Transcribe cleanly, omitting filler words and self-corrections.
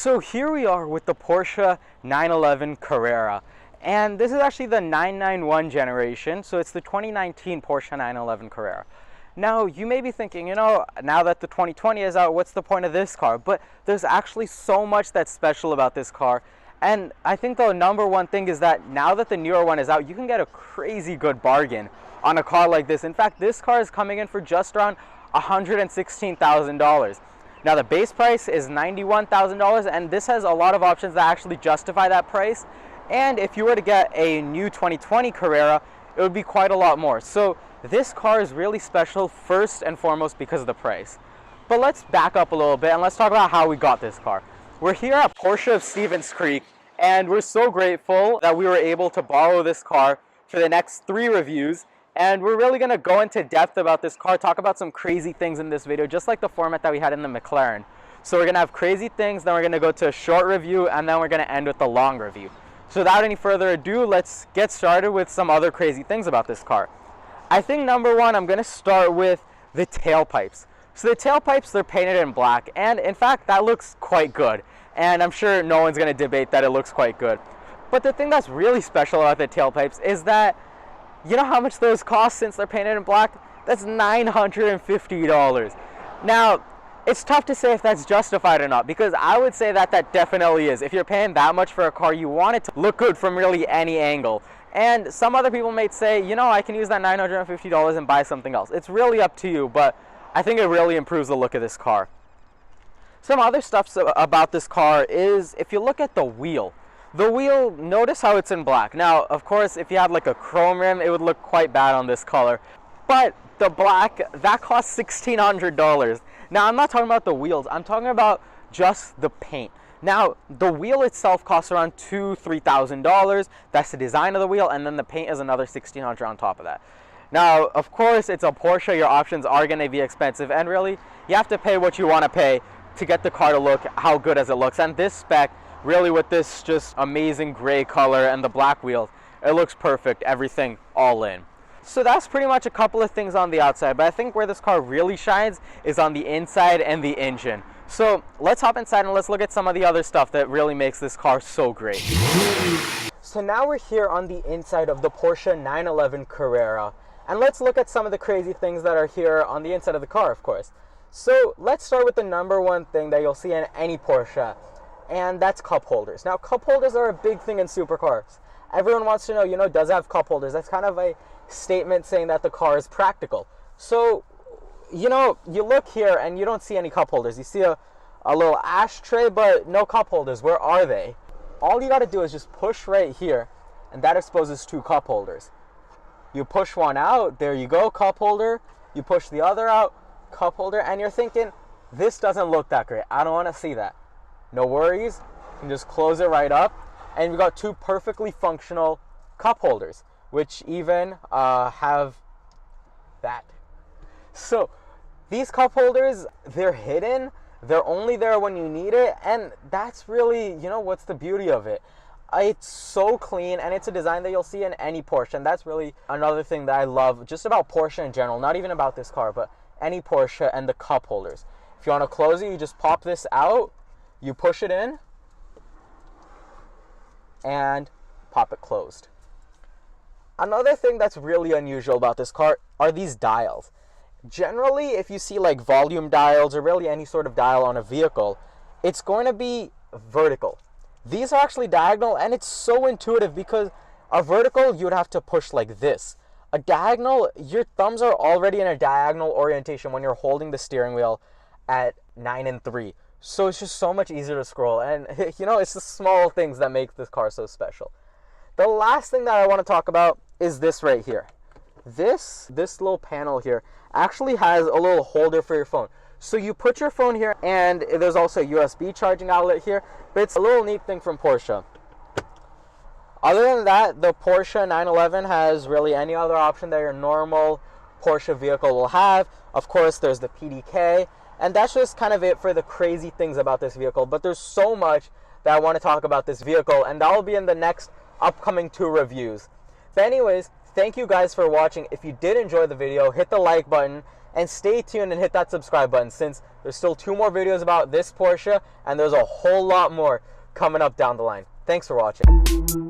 So here we are with the Porsche 911 Carrera, and this is actually the 991 generation, so it's the 2019 Porsche 911 Carrera. Now you may be thinking, now that the 2020 is out, what's the point of this car? But there's actually so much that's special about this car, and I think the number one thing is that now that the newer one is out, you can get a crazy good bargain on a car like this. In fact, this car is coming in for just around $116,000. Now the base price is $91,000, and this has a lot of options that actually justify that price. And if you were to get a new 2020 Carrera, it would be quite a lot more. So this car is really special first and foremost because of the price. But let's back up a little bit and let's talk about how we got this car. We're here at Porsche of Stevens Creek, and we're so grateful that we were able to borrow this car for the next 3 reviews. And we're really going to go into depth about this car, talk about some crazy things in this video, just like the format that we had in the McLaren. So we're going to have crazy things, then we're going to go to a short review, and then we're going to end with a long review. So without any further ado, let's get started with some other crazy things about this car. I think number one, I'm going to start with the tailpipes. So the tailpipes, they're painted in black, and in fact, that looks quite good. And I'm sure no one's going to debate that it looks quite good. But the thing that's really special about the tailpipes is that, you know how much those cost since they're painted in black? That's $950. Now, it's tough to say if that's justified or not, because I would say that that definitely is. If you're paying that much for a car, you want it to look good from really any angle. And some other people may say, I can use that $950 and buy something else. It's really up to you, but I think it really improves the look of this car. Some other stuff about this car is, if you look at the wheel, notice how it's in black. Now, of course, if you had like a chrome rim, it would look quite bad on this color. But the black, that costs $1,600. Now, I'm not talking about the wheels. I'm talking about just the paint. Now, the wheel itself costs around $2,000–$3,000. That's the design of the wheel, and then the paint is another $1,600 on top of that. Now, of course, it's a Porsche. Your options are going to be expensive, and really, you have to pay what you want to pay to get the car to look how good as it looks. And this spec, really with this just amazing gray color and the black wheels, it looks perfect, everything all in. So that's pretty much a couple of things on the outside, but I think where this car really shines is on the inside and the engine. So let's hop inside and let's look at some of the other stuff that really makes this car so great. So now we're here on the inside of the Porsche 911 Carrera, and let's look at some of the crazy things that are here on the inside of the car, of course. So let's start with the number one thing that you'll see in any Porsche, and that's cup holders. Now, cup holders are a big thing in supercars. Everyone wants to know, does it have cup holders? That's kind of a statement saying that the car is practical. So, you look here and you don't see any cup holders. You see a little ashtray, but no cup holders. Where are they? All you got to do is just push right here, and that exposes 2 cup holders. You push one out, there you go, cup holder. You push the other out, cup holder, and you're thinking, this doesn't look that great. I don't want to see that. No worries, you can just close it right up, and we've got 2 perfectly functional cup holders, which even have that. So these cup holders, they're hidden, they're only there when you need it, and that's really, what's the beauty of it. It's so clean, and it's a design that you'll see in any Porsche, and that's really another thing that I love just about Porsche in general, not even about this car, but any Porsche and the cup holders. If you want to close it, you just pop this out, you push it in, and pop it closed. Another thing that's really unusual about this car are these dials. Generally, if you see like volume dials or really any sort of dial on a vehicle, it's going to be vertical. These are actually diagonal, and it's so intuitive because a vertical, you would have to push like this. A diagonal, your thumbs are already in a diagonal orientation when you're holding the steering wheel at 9 and 3. So it's just so much easier to scroll, and it's the small things that make this car so special. The last thing that I want to talk about is this right here. This little panel here actually has a little holder for your phone. So you put your phone here, and there's also a USB charging outlet here, but it's a little neat thing from Porsche. Other than that, the Porsche 911 has really any other option that your normal Porsche vehicle will have. Of course, there's the PDK, and that's just kind of it for the crazy things about this vehicle. But there's so much that I want to talk about this vehicle, and that will be in the next upcoming 2 reviews. But anyways, thank you guys for watching. If you did enjoy the video, hit the like button, and stay tuned and hit that subscribe button, since there's still 2 more videos about this Porsche, and there's a whole lot more coming up down the line. Thanks for watching.